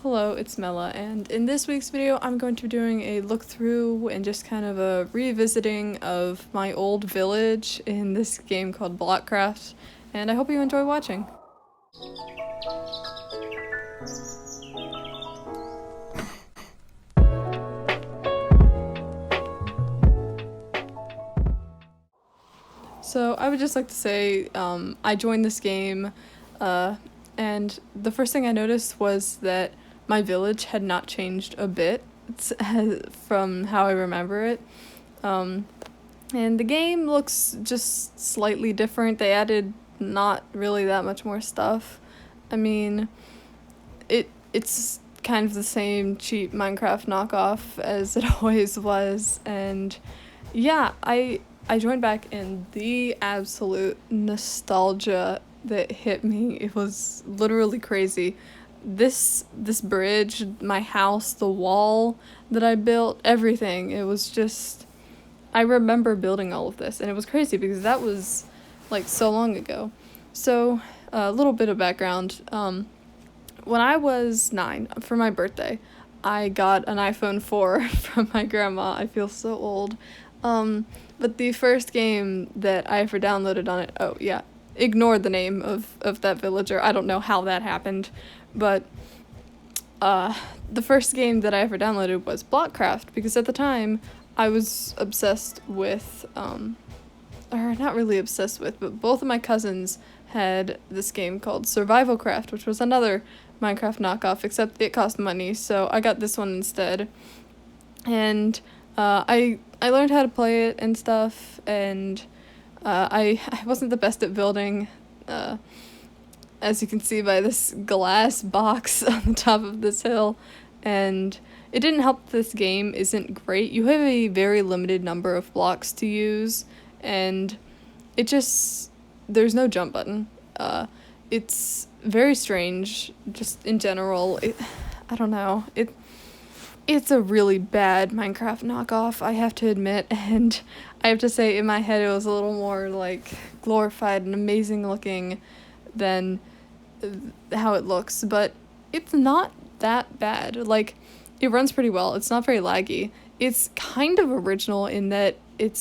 Hello, it's Mella, and in this week's video, I'm going to be doing a look through and just kind of a revisiting of my old village in this game called Blockcraft, and I hope you enjoy watching. So I would just like to say, I joined this game, and the first thing I noticed was that my village had not changed a bit from how I remember it. And the game looks just slightly different. They added not really that much more stuff. I mean, it's kind of the same cheap Minecraft knockoff as it always was, and yeah, I joined back and the absolute nostalgia that hit me, it was literally crazy. This bridge, my house, the wall that I built, everything, it was just, I remember building all of this, and it was crazy because that was like so long ago. So a little bit of background. When I was 9, for my birthday, I got an iPhone 4 from my grandma. I feel so old. But the first game that I ever downloaded on it, oh yeah, ignore the name of that villager. I don't know how that happened, but the first game that I ever downloaded was Blockcraft, because at the time I was obsessed with, or not really obsessed with, but both of my cousins had this game called Survival Craft, which was another Minecraft knockoff, except it cost money, so I got this one instead. And I learned how to play it and stuff, and I wasn't the best at building, as you can see by this glass box on the top of this hill, and it didn't help that this game isn't great. You have a very limited number of blocks to use, and it just, there's no jump button. It's very strange, just in general. I don't know, it's a really bad Minecraft knockoff, I have to admit, and I have to say, in my head, it was a little more, like, glorified and amazing looking than how it looks, but it's not that bad. Like, it runs pretty well, it's not very laggy. It's kind of original in that it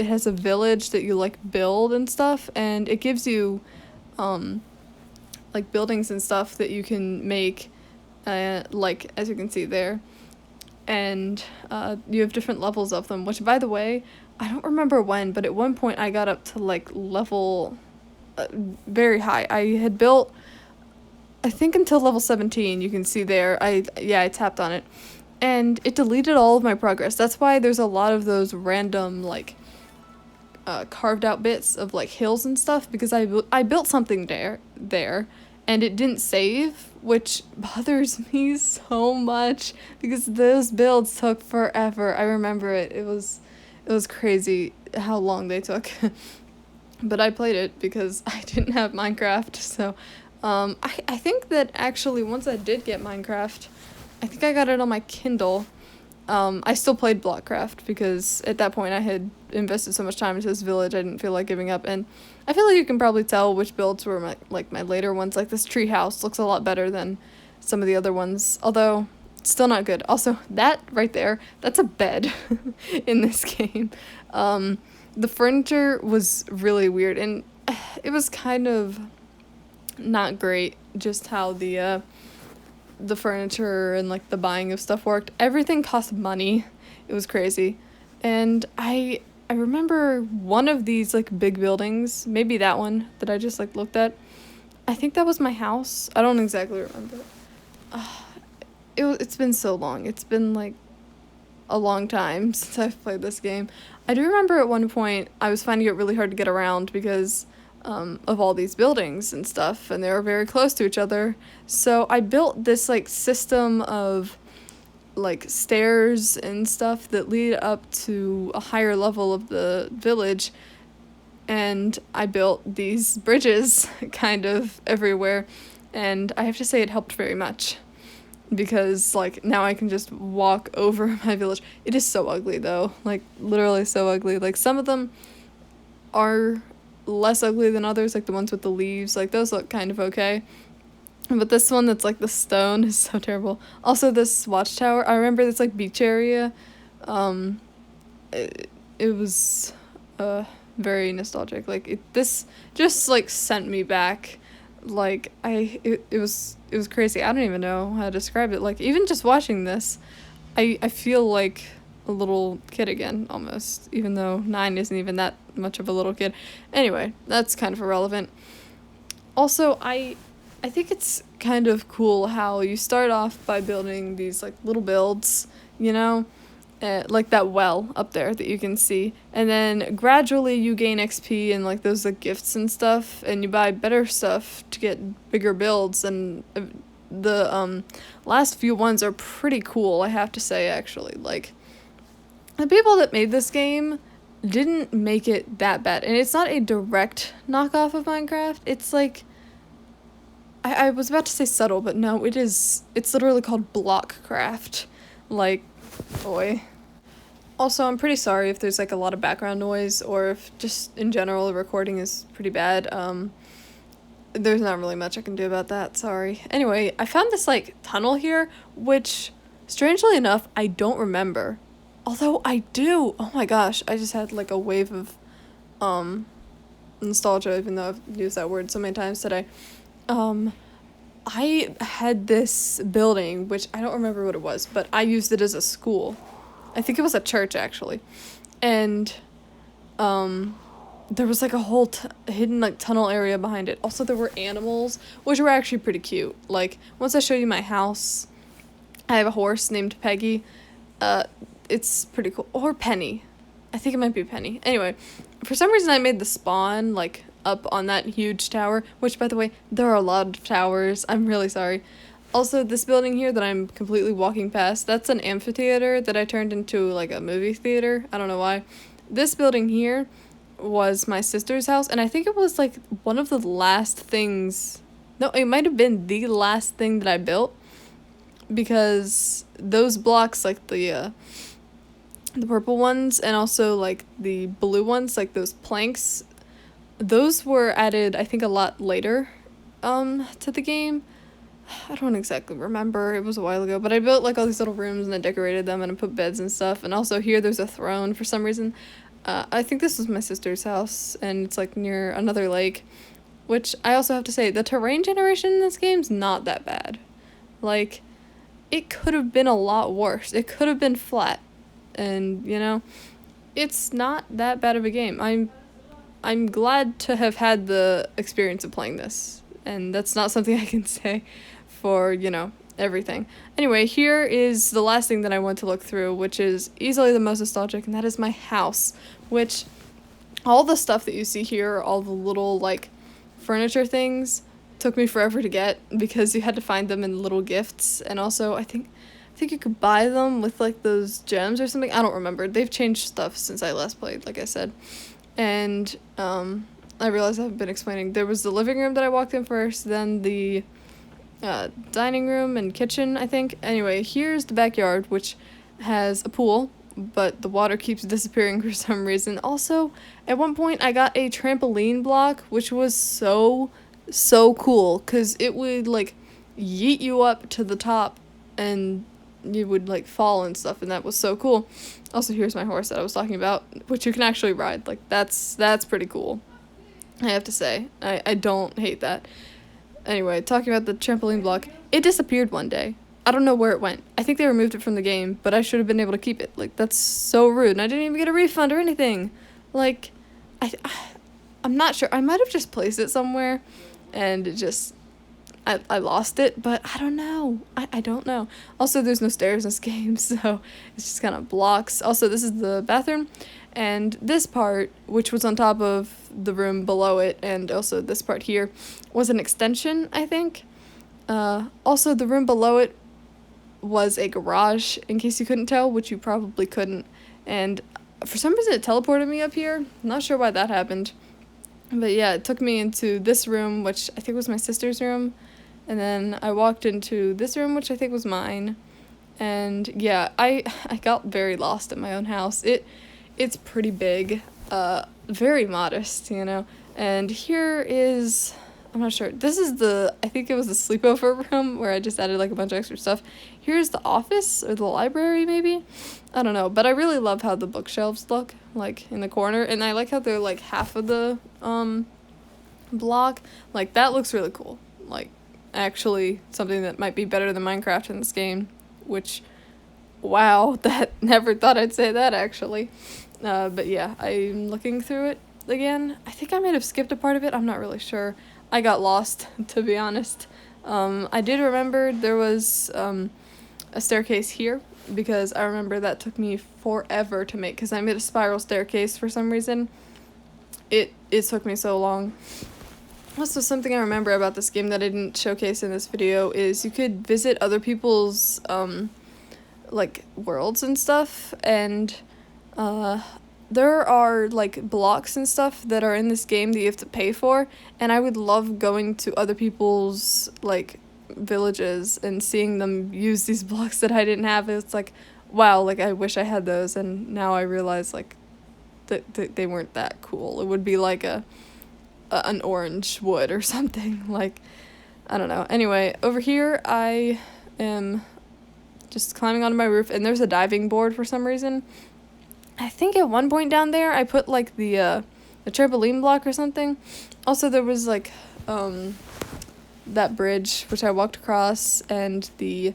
has a village that you, like, build and stuff, and it gives you, like, buildings and stuff that you can make, like, as you can see there. And you have different levels of them, which, by the way, I don't remember when, but at one point I got up to like level very high. I had built, I think, until level 17. You can see there, I tapped on it and it deleted all of my progress. That's why there's a lot of those random like carved out bits of like hills and stuff, because I built something there and it didn't save, which bothers me so much because those builds took forever. I remember it. It was crazy how long they took. But I played it because I didn't have Minecraft. So I think that actually once I did get Minecraft, I think I got it on my Kindle. I still played Blockcraft because at that point I had invested so much time into this village, I didn't feel like giving up. And I feel like you can probably tell which builds were my later ones. Like this tree house looks a lot better than some of the other ones, although it's still not good. Also, that right there, that's a bed in this game. The furniture was really weird, and it was kind of not great just how the furniture and like the buying of stuff worked. Everything cost money. It was crazy. And I remember one of these like big buildings, maybe that one that I just like looked at. I think that was my house. I don't exactly remember. It's been so long. It's been like a long time since I've played this game. I do remember at one point I was finding it really hard to get around because of all these buildings and stuff, and they were very close to each other. So I built this like system of like stairs and stuff that lead up to a higher level of the village, and I built these bridges kind of everywhere, and I have to say it helped very much because like now I can just walk over my village. It is so ugly though, like literally so ugly. Like some of them are less ugly than others, like the ones with the leaves, like those look kind of okay, But this one that's like the stone is so terrible. Also, this watchtower, I remember this like beach area. Um, it was very nostalgic. Like this just like sent me back. Like it was crazy. I don't even know how to describe it. Like even just watching this, I feel like a little kid again almost, even though 9 isn't even that much of a little kid. Anyway, that's kind of irrelevant. Also, I think it's kind of cool how you start off by building these like little builds, you know, like that well up there that you can see, and then gradually you gain XP and like those like gifts and stuff, and you buy better stuff to get bigger builds. And the last few ones are pretty cool, I have to say. Actually, like the people that made this game didn't make it that bad, and it's not a direct knockoff of Minecraft. It's like I was about to say subtle, but no, it's literally called Blockcraft. Like, boy. Also, I'm pretty sorry if there's like a lot of background noise, or if just in general the recording is pretty bad. There's not really much I can do about that, sorry. Anyway, I found this like tunnel here, which strangely enough I don't remember. Although I do. Oh my gosh, I just had like a wave of nostalgia, even though I've used that word so many times today. I had this building, which I don't remember what it was, but I used it as a school. I think it was a church, actually. And, there was, like, a whole hidden, like, tunnel area behind it. Also, there were animals, which were actually pretty cute. Like, once I show you my house, I have a horse named Peggy. It's pretty cool. Or Penny. I think it might be Penny. Anyway, for some reason I made the spawn, like, up on that huge tower, which, by the way, there are a lot of towers. I'm really sorry. Also, this building here that I'm completely walking past, that's an amphitheater that I turned into, like, a movie theater. I don't know why. This building here was my sister's house, and I think it was, like, one of the last things... No, it might have been the last thing that I built, because those blocks, like, the purple ones, and also, like, the blue ones, like, those planks... Those were added, I think, a lot later, to the game. I don't exactly remember, it was a while ago, but I built, like, all these little rooms, and I decorated them, and I put beds and stuff, and also here there's a throne for some reason. I think this was my sister's house, and it's, like, near another lake, which I also have to say, the terrain generation in this game's not that bad. Like, it could have been a lot worse. It could have been flat, and, you know, it's not that bad of a game. I'm glad to have had the experience of playing this, and that's not something I can say for, you know, everything. Anyway, here is the last thing that I want to look through, which is easily the most nostalgic, and that is my house, which all the stuff that you see here, all the little, like, furniture things, took me forever to get because you had to find them in little gifts, and also I think you could buy them with, like, those gems or something. I don't remember. They've changed stuff since I last played, like I said. And, I realized I've been explaining. There was the living room that I walked in first, then the, dining room and kitchen, I think. Anyway, here's the backyard, which has a pool, but the water keeps disappearing for some reason. Also, at one point, I got a trampoline block, which was so cool, because it would, like, yeet you up to the top, and you would, like, fall and stuff, and that was so cool. Also, here's my horse that I was talking about, which you can actually ride. Like, that's pretty cool, I have to say. I don't hate that. Anyway, talking about the trampoline block, it disappeared one day. I don't know where it went. I think they removed it from the game, but I should have been able to keep it. Like, that's so rude, and I didn't even get a refund or anything. Like, I'm not sure. I might have just placed it somewhere, and it just... I lost it, but I don't know. I don't know. Also, there's no stairs in this game, so it's just kind of blocks. Also, this is the bathroom, and this part, which was on top of the room below it, and also this part here, was an extension, I think. Also, the room below it was a garage, in case you couldn't tell, which you probably couldn't. And for some reason, it teleported me up here. Not sure why that happened. But yeah, it took me into this room, which I think was my sister's room. And then I walked into this room, which I think was mine. And yeah, I got very lost in my own house. It's pretty big, very modest, you know. And here is I'm not sure. This is I think it was the sleepover room where I just added like a bunch of extra stuff. Here's the office or the library maybe. I don't know, but I really love how the bookshelves look like in the corner, and I like how they're like half of the block. Like that looks really cool. Like actually something that might be better than Minecraft in this game, which wow, that never thought I'd say that actually. But yeah, I'm looking through it again. I think I might have skipped a part of it. I'm not really sure. I got lost, to be honest. I did remember there was a staircase here because I remember that took me forever to make because I made a spiral staircase for some reason. It took me so long. Also, something I remember about this game that I didn't showcase in this video is you could visit other people's like worlds and stuff, and there are like blocks and stuff that are in this game that you have to pay for, and I would love going to other people's like villages and seeing them use these blocks that I didn't have. It's like, wow, like I wish I had those, and now I realize like that they weren't that cool. It would be like an orange wood or something. Like, I don't know. Anyway, over here I am just climbing onto my roof, and there's a diving board for some reason. I think at one point down there I put like the trampoline block or something. Also there was like that bridge which I walked across, and the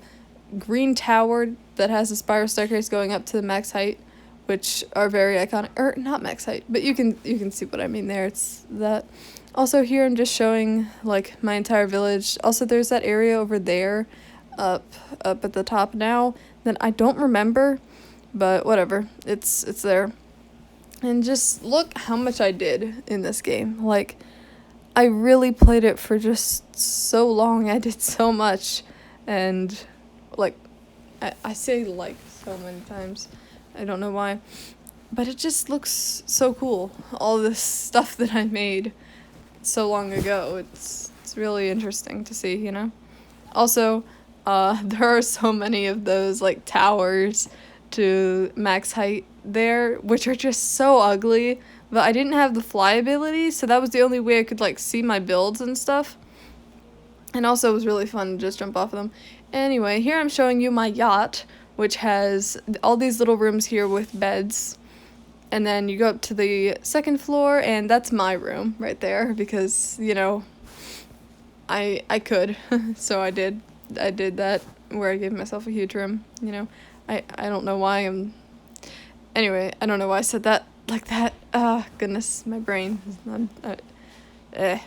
green tower that has a spiral staircase going up to the max height, which are very iconic, or not max height, but you can see what I mean there. It's that. Also here I'm just showing like my entire village. Also there's that area over there up at the top now that I don't remember, but whatever, it's there. And just look how much I did in this game. Like, I really played it for just so long. I did so much, and like I say like so many times, I don't know why, but it just looks so cool, all this stuff that I made so long ago. It's really interesting to see, you know. Also, there are so many of those like towers to max height there, which are just so ugly, but I didn't have the fly ability, so that was the only way I could like see my builds and stuff. And also it was really fun to just jump off of them. Anyway, here I'm showing you my yacht, which has all these little rooms here with beds, and then you go up to the second floor, and that's my room right there because, you know, I could. So I did that, where I gave myself a huge room, you know. I don't know why anyway, I don't know why I said that like that. Goodness, my brain is not,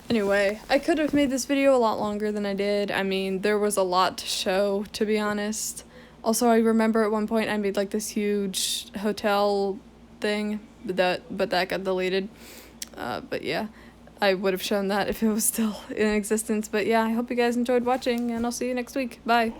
Anyway, I could have made this video a lot longer than I did. I mean, there was a lot to show, to be honest. Also, I remember at one point I made like this huge hotel thing, but that got deleted. But yeah, I would have shown that if it was still in existence. But yeah, I hope you guys enjoyed watching, and I'll see you next week. Bye.